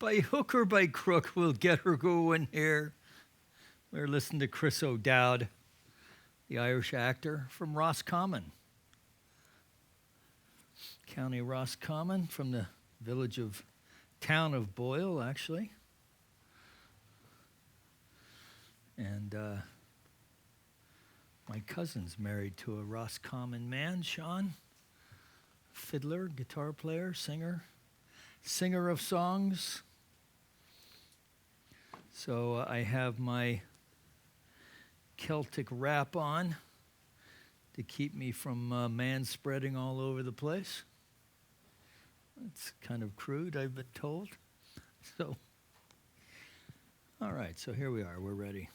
By hook or by crook, we'll get her going here. We're listening to Chris O'Dowd, the Irish actor from Roscommon, County Roscommon, from the town of Boyle, actually. And my cousin's married to a Roscommon man, Sean. Fiddler, guitar player, singer of songs. So I have my Celtic wrap on to keep me from man-spreading all over the place. It's kind of crude, I've been told. So, all right, so here we are. We're ready.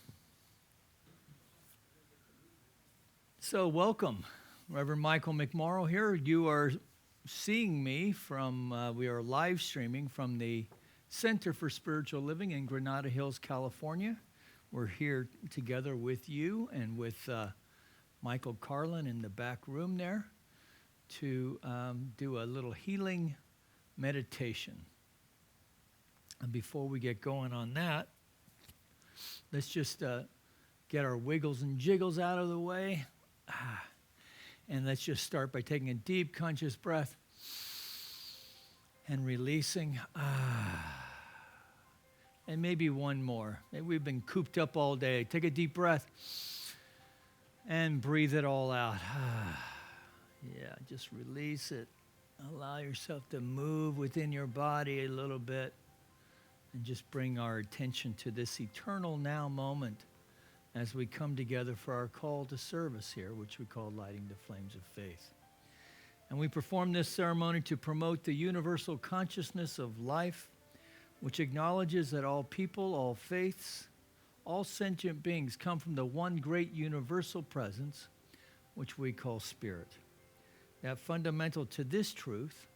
So welcome, Reverend Michael McMorrow here. You are seeing me from, we are live streaming from the Center for Spiritual Living in Granada Hills, California. We're here together with you and with Michael Carlin in the back room there to do a little healing meditation. And before we get going on that, let's just get our wiggles and jiggles out of the way. And let's just start by taking a deep conscious breath and releasing. And maybe one more. We've been cooped up all day. Take a deep breath and breathe it all out. Yeah, just release it. Allow yourself to move within your body a little bit and just bring our attention to this eternal now moment as we come together for our call to service here, which we call Lighting the Flames of Faith. And we perform this ceremony to promote the universal consciousness of life, which acknowledges that all people, all faiths, all sentient beings come from the one great universal presence, which we call Spirit. That fundamental to this truth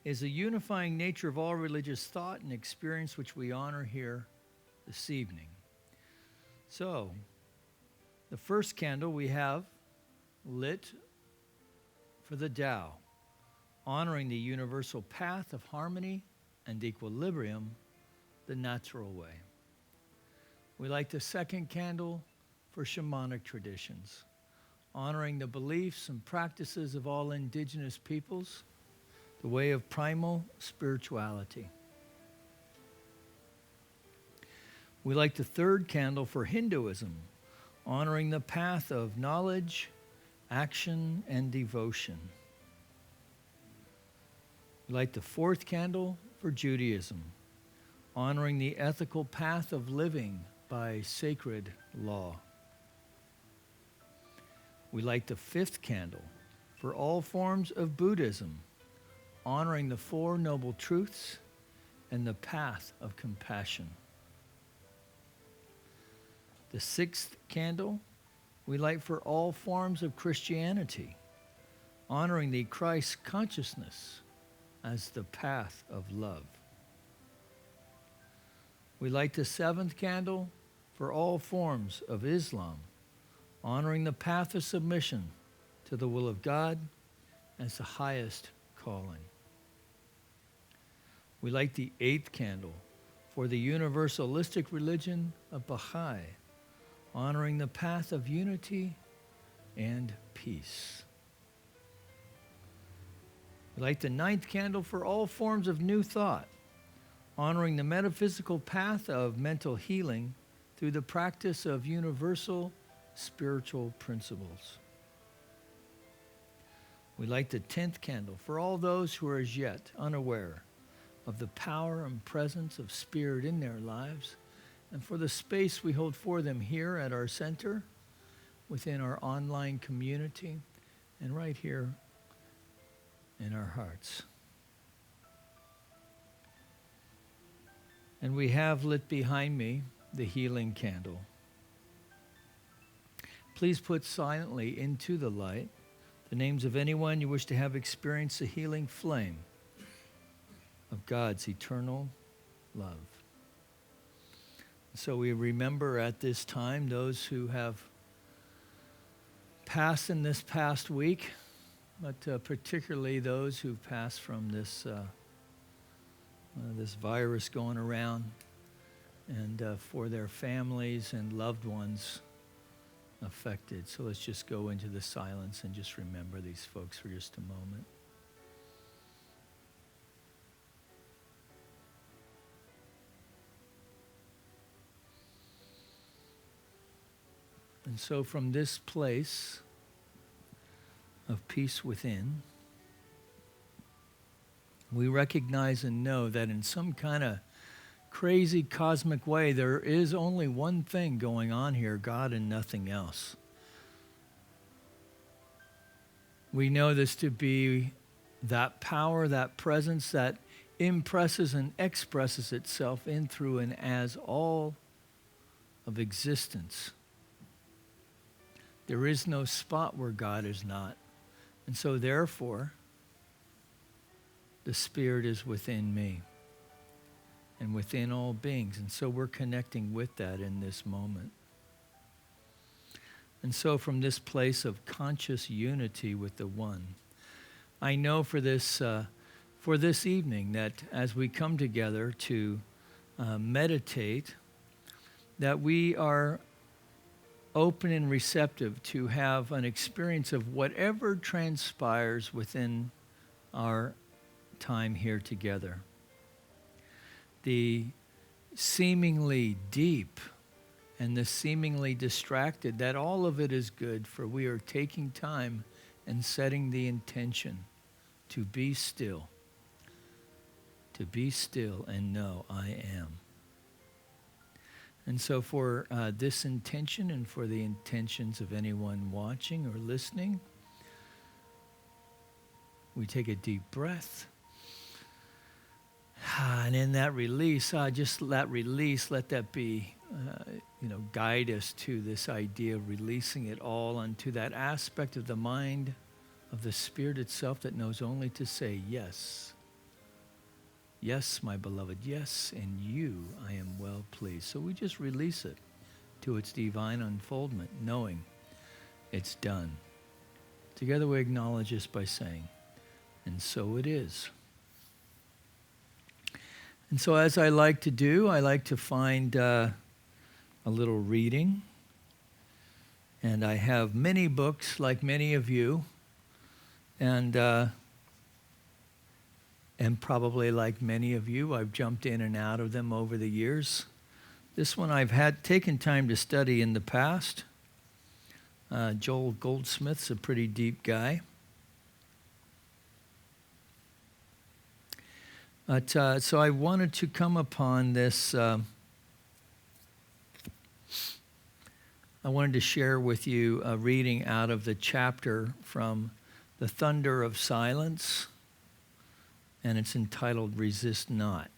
is the unifying nature of all religious thought and experience, which we honor here this evening. So, the first candle we have lit for the Tao, honoring the universal path of harmony and equilibrium, the natural way. We light the second candle for shamanic traditions, honoring the beliefs and practices of all indigenous peoples, the way of primal spirituality. We light the third candle for Hinduism, honoring the path of knowledge, action, and devotion. We light the fourth candle for Judaism, honoring the ethical path of living by sacred law. We light the fifth candle for all forms of Buddhism, honoring the Four Noble Truths and the path of compassion. The sixth candle we light for all forms of Christianity, honoring the Christ consciousness as the path of love. We light the seventh candle for all forms of Islam, honoring the path of submission to the will of God as the highest calling. We light the eighth candle for the universalistic religion of Baha'i, honoring the path of unity and peace. We light the ninth candle for all forms of new thought, honoring the metaphysical path of mental healing through the practice of universal spiritual principles. We light the 10th candle for all those who are as yet unaware of the power and presence of Spirit in their lives, and for the space we hold for them here at our center, within our online community, and right here in our hearts. And we have lit behind me the healing candle. Please put silently into the light the names of anyone you wish to have experienced the healing flame of God's eternal love. So we remember at this time those who have passed in this past week, but particularly those who've passed from this this virus going around, and for their families and loved ones affected. So let's just go into the silence and just remember these folks for just a moment. And so from this place of peace within, we recognize and know that in some kind of crazy cosmic way, there is only one thing going on here, God and nothing else. We know this to be that power, that presence that impresses and expresses itself in, through, and as all of existence. There is no spot where God is not. And so therefore, the Spirit is within me and within all beings. And so we're connecting with that in this moment. And so from this place of conscious unity with the One, I know for this evening that as we come together to meditate, that we are open and receptive to have an experience of whatever transpires within our time here together. The seemingly deep and the seemingly distracted, that all of it is good, for we are taking time and setting the intention to be still and know I am. And so for this intention and for the intentions of anyone watching or listening, we take a deep breath. And in that release, just that release, let that be, guide us to this idea of releasing it all onto that aspect of the mind, of the Spirit itself that knows only to say yes. Yes, my beloved, yes, in you I am well pleased. So we just release it to its divine unfoldment, knowing it's done. Together we acknowledge this by saying, and so it is. And so as I like to do, I like to find a little reading. And I have many books, like many of you, and probably like many of you, I've jumped in and out of them over the years. This one I've had taken time to study in the past. Joel Goldsmith's a pretty deep guy. But so I wanted to come upon this. I wanted to share with you a reading out of the chapter from The Thunder of Silence, and it's entitled Resist Not.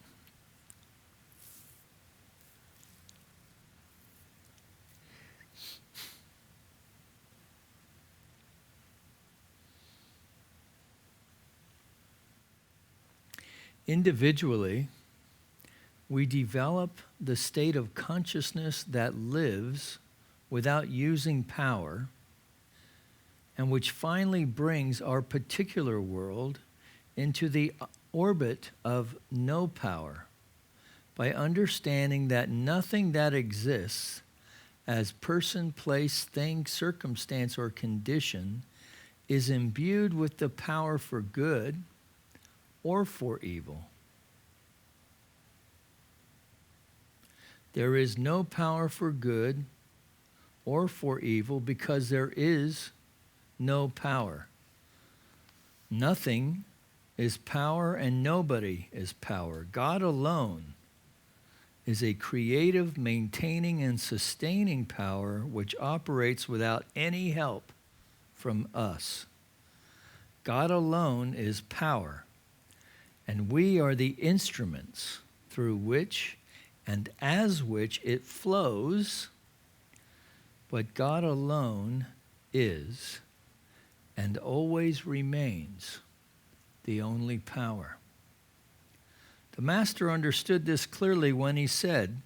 Individually, we develop the state of consciousness that lives without using power, and which finally brings our particular world into the orbit of no power, by understanding that nothing that exists as person, place, thing, circumstance, or condition is imbued with the power for good or for evil. There is no power for good or for evil because there is no power. Nothing is power and nobody is power. God alone is a creative, maintaining, and sustaining power which operates without any help from us. God alone is power, and we are the instruments through which and as which it flows, but God alone is and always remains the only power. The Master understood this clearly when he said,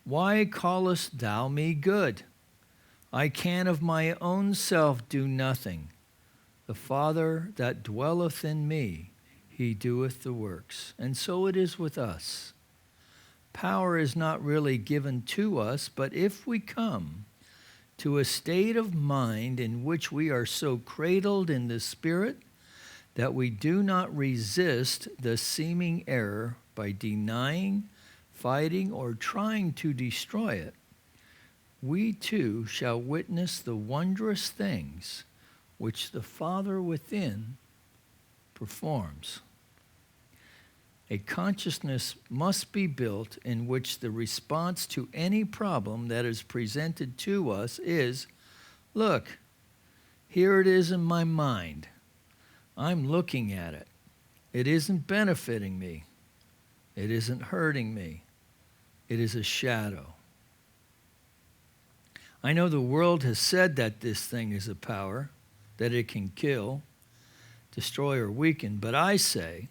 "Why callest thou me good? I can of my own self do nothing. The Father that dwelleth in me, he doeth the works. And so it is with us. Power is not really given to us, but if we come to a state of mind in which we are so cradled in the Spirit that we do not resist the seeming error by denying, fighting, or trying to destroy it, we too shall witness the wondrous things which the Father within performs. A consciousness must be built in which the response to any problem that is presented to us is, look, here it is in my mind. I'm looking at it. It isn't benefiting me. It isn't hurting me. It is a shadow. I know the world has said that this thing is a power, that it can kill, destroy, or weaken, but I say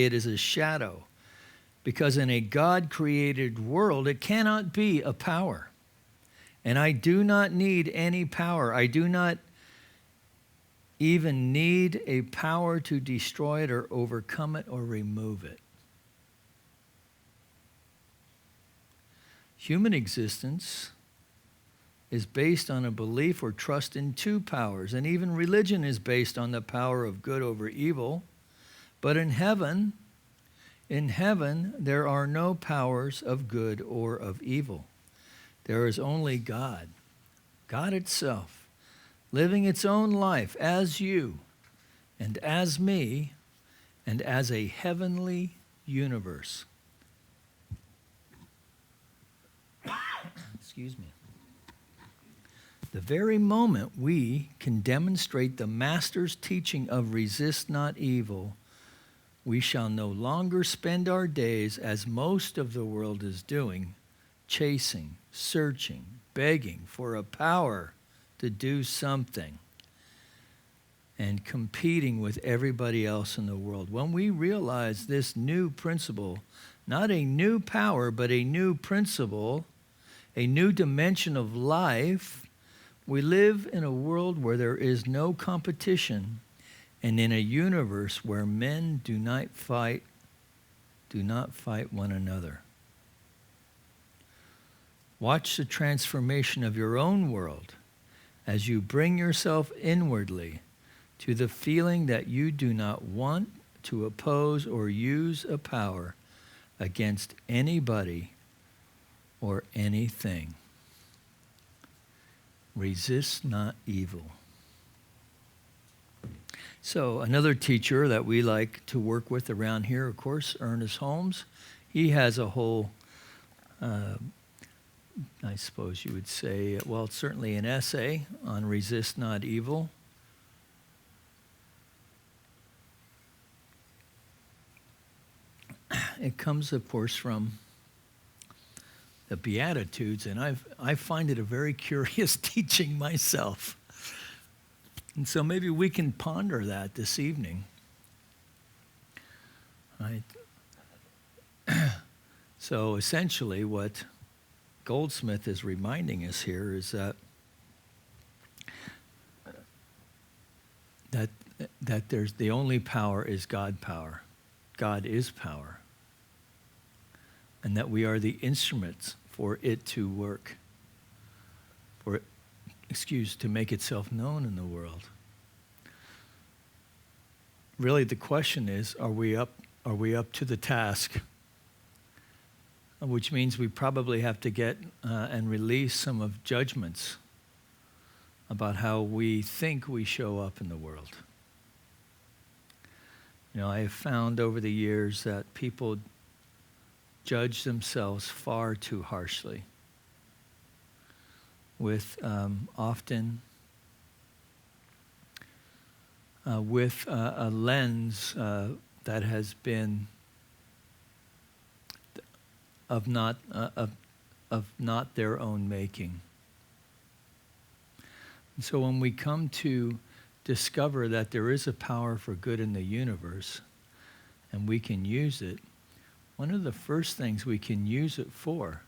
it is a shadow, because in a God-created world, it cannot be a power. And I do not need any power. I do not even need a power to destroy it or overcome it or remove it. Human existence is based on a belief or trust in two powers, and even religion is based on the power of good over evil. But in heaven, there are no powers of good or of evil. There is only God, God itself, living its own life as you and as me and as a heavenly universe. Excuse me. The very moment we can demonstrate the Master's teaching of resist not evil, we shall no longer spend our days, as most of the world is doing, chasing, searching, begging for a power to do something and competing with everybody else in the world. When we realize this new principle, not a new power, but a new principle, a new dimension of life, we live in a world where there is no competition, and in a universe where men do not fight one another. Watch the transformation of your own world as you bring yourself inwardly to the feeling that you do not want to oppose or use a power against anybody or anything. Resist not evil. So another teacher that we like to work with around here, of course, Ernest Holmes. He has a whole, I suppose you would say, well, certainly an essay on resist not evil. It comes, of course, from the Beatitudes, and I find it a very curious teaching myself. And so maybe we can ponder that this evening. Right? So essentially what Goldsmith is reminding us here is that there's the only power is God power. God is power. And that we are the instruments for it to work, to make itself known in the world. Really, the question is, are we up to the task? Which means we probably have to get and release some of judgments about how we think we show up in the world. You know, I have found over the years that people judge themselves far too harshly, with often with a lens that has been of not their own making. And so when we come to discover that there is a power for good in the universe and we can use it, one of the first things we can use it for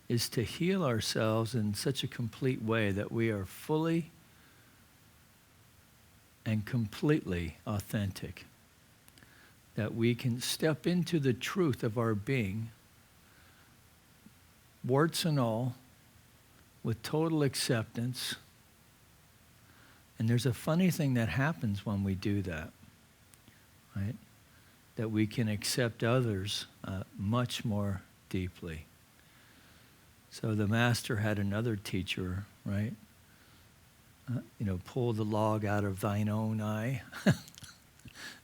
is to heal ourselves in such a complete way that we are fully and completely authentic. that we can step into the truth of our being, warts and all, with total acceptance. And there's a funny thing that happens when we do that, right? That we can accept others much more deeply. So the master had another teacher, right? Pull the log out of thine own eye.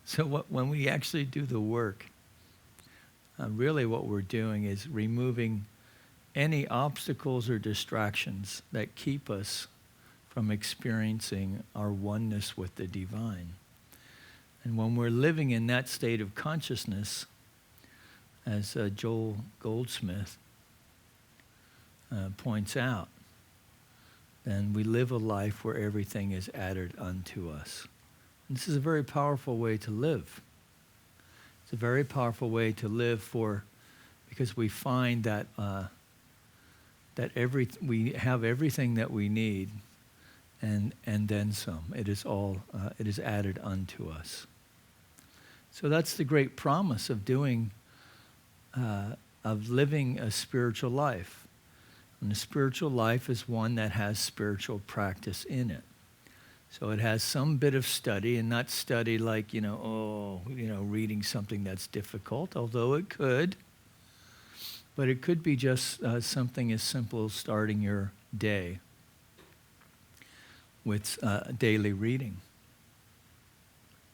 So when we actually do the work, really what we're doing is removing any obstacles or distractions that keep us from experiencing our oneness with the divine. And when we're living in that state of consciousness, as Joel Goldsmith points out, then we live a life where everything is added unto us. And this is a very powerful way to live. It's a very powerful way to live because we find that we have everything that we need, and then some. It is added unto us. So that's the great promise of living a spiritual life. And the spiritual life is one that has spiritual practice in it. So it has some bit of study, and not study like, reading something that's difficult, although it could. But it could be just something as simple as starting your day with daily reading,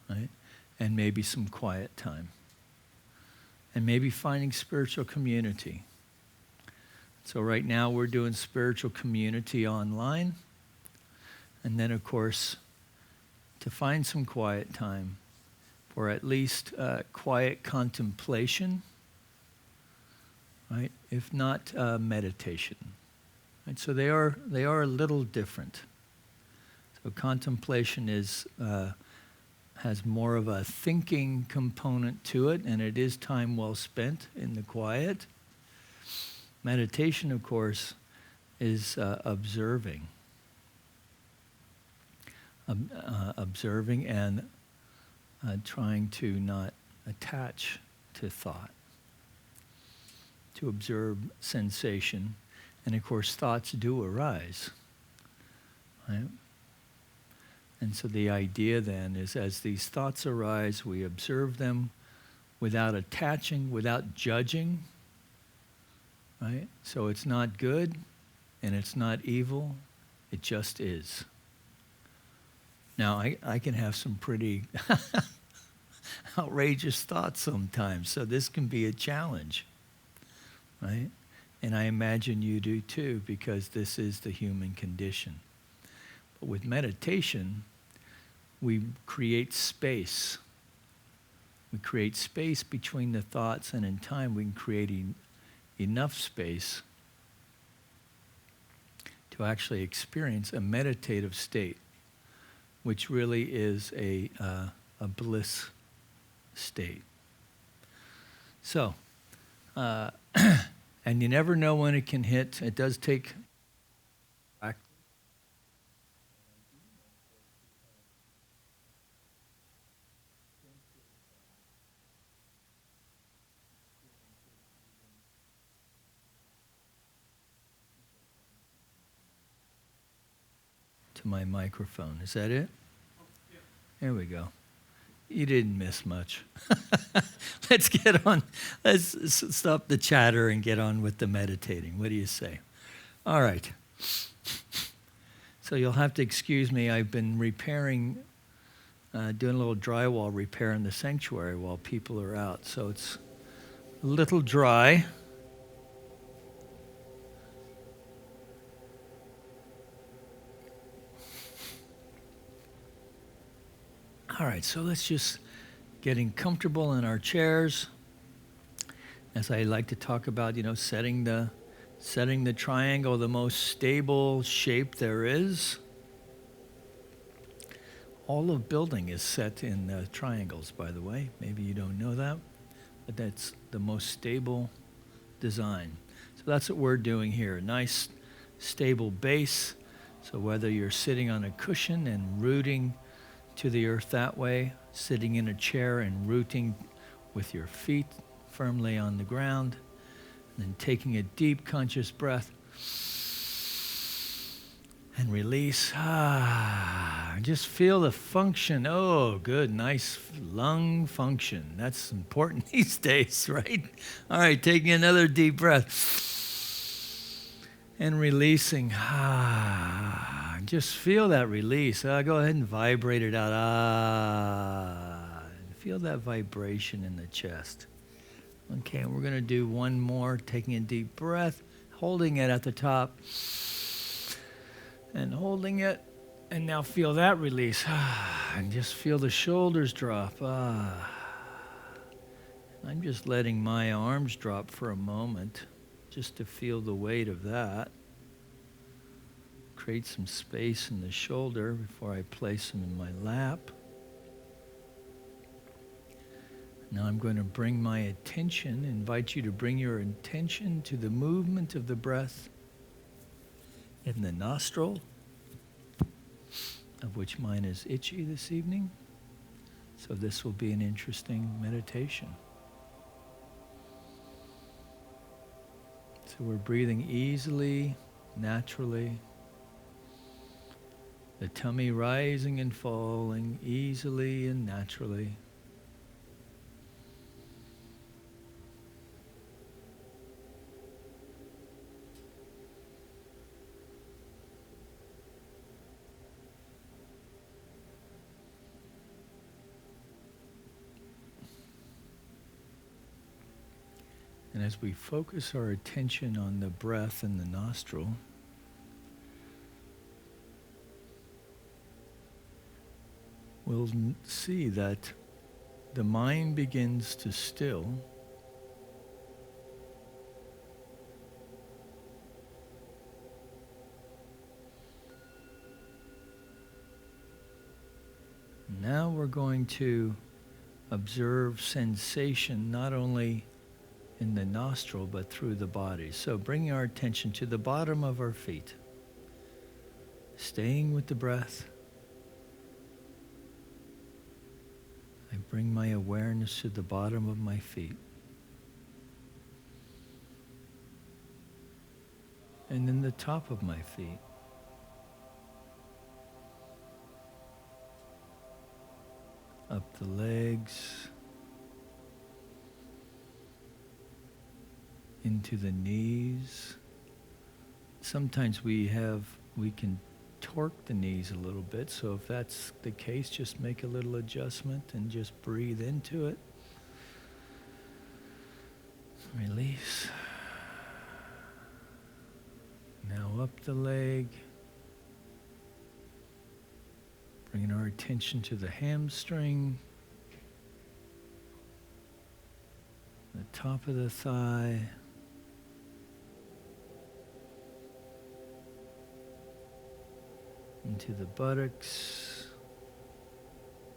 right? And maybe some quiet time. And maybe finding spiritual community. So right now we're doing spiritual community online. And then, of course, to find some quiet time for at least quiet contemplation, right? If not meditation. Right? So they are a little different. So contemplation has more of a thinking component to it, and it is time well spent in the quiet. Meditation, of course, is observing. Observing and trying to not attach to thought. To observe sensation. And of course, thoughts do arise. Right? And so the idea then is, as these thoughts arise, we observe them without attaching, without judging. Right? So it's not good and it's not evil, it just is. Now, I can have some pretty outrageous thoughts sometimes, so this can be a challenge, right? And I imagine you do too, because this is the human condition. But with meditation, we create space. We create space between the thoughts, and in time we can create enough space to actually experience a meditative state, which really is a bliss state. So, and you never know when it can hit. It does take practice. To my microphone. Is that it? There we go. You didn't miss much. Let's get on. Let's stop the chatter and get on with the meditating. What do you say? All right. So you'll have to excuse me. I've been repairing, doing a little drywall repair in the sanctuary while people are out. So it's a little dry. All right, so let's just getting comfortable in our chairs. As I like to talk about, setting the triangle the most stable shape there is. All of building is set in triangles, by the way. Maybe you don't know that, but that's the most stable design. So that's what we're doing here. Nice, stable base. So whether you're sitting on a cushion and rooting to the earth that way, sitting in a chair and rooting with your feet firmly on the ground. And then taking a deep conscious breath. And release. Just feel the function. Oh, good, nice lung function. That's important these days, right? All right, taking another deep breath. And releasing. Just feel that release. Go ahead and vibrate it out. Feel that vibration in the chest. Okay, we're going to do one more, taking a deep breath, holding it at the top. And holding it, and now feel that release. And just feel the shoulders drop. I'm just letting my arms drop for a moment, just to feel the weight of that. Create some space in the shoulder before I place them in my lap. Now I'm going to bring my attention, invite you to bring your attention to the movement of the breath in the nostril, of which mine is itchy this evening. So this will be an interesting meditation. So we're breathing easily, naturally. The tummy rising and falling easily and naturally. And as we focus our attention on the breath in the nostril, we'll see that the mind begins to still. Now we're going to observe sensation not only in the nostril, but through the body. So bringing our attention to the bottom of our feet, staying with the breath. I bring my awareness to the bottom of my feet. And then the top of my feet. Up the legs. Into the knees. Sometimes we can torque the knees a little bit, so if that's the case, just make a little adjustment and just breathe into it. Release. Now up the leg. Bringing our attention to the hamstring, the top of the thigh, into the buttocks,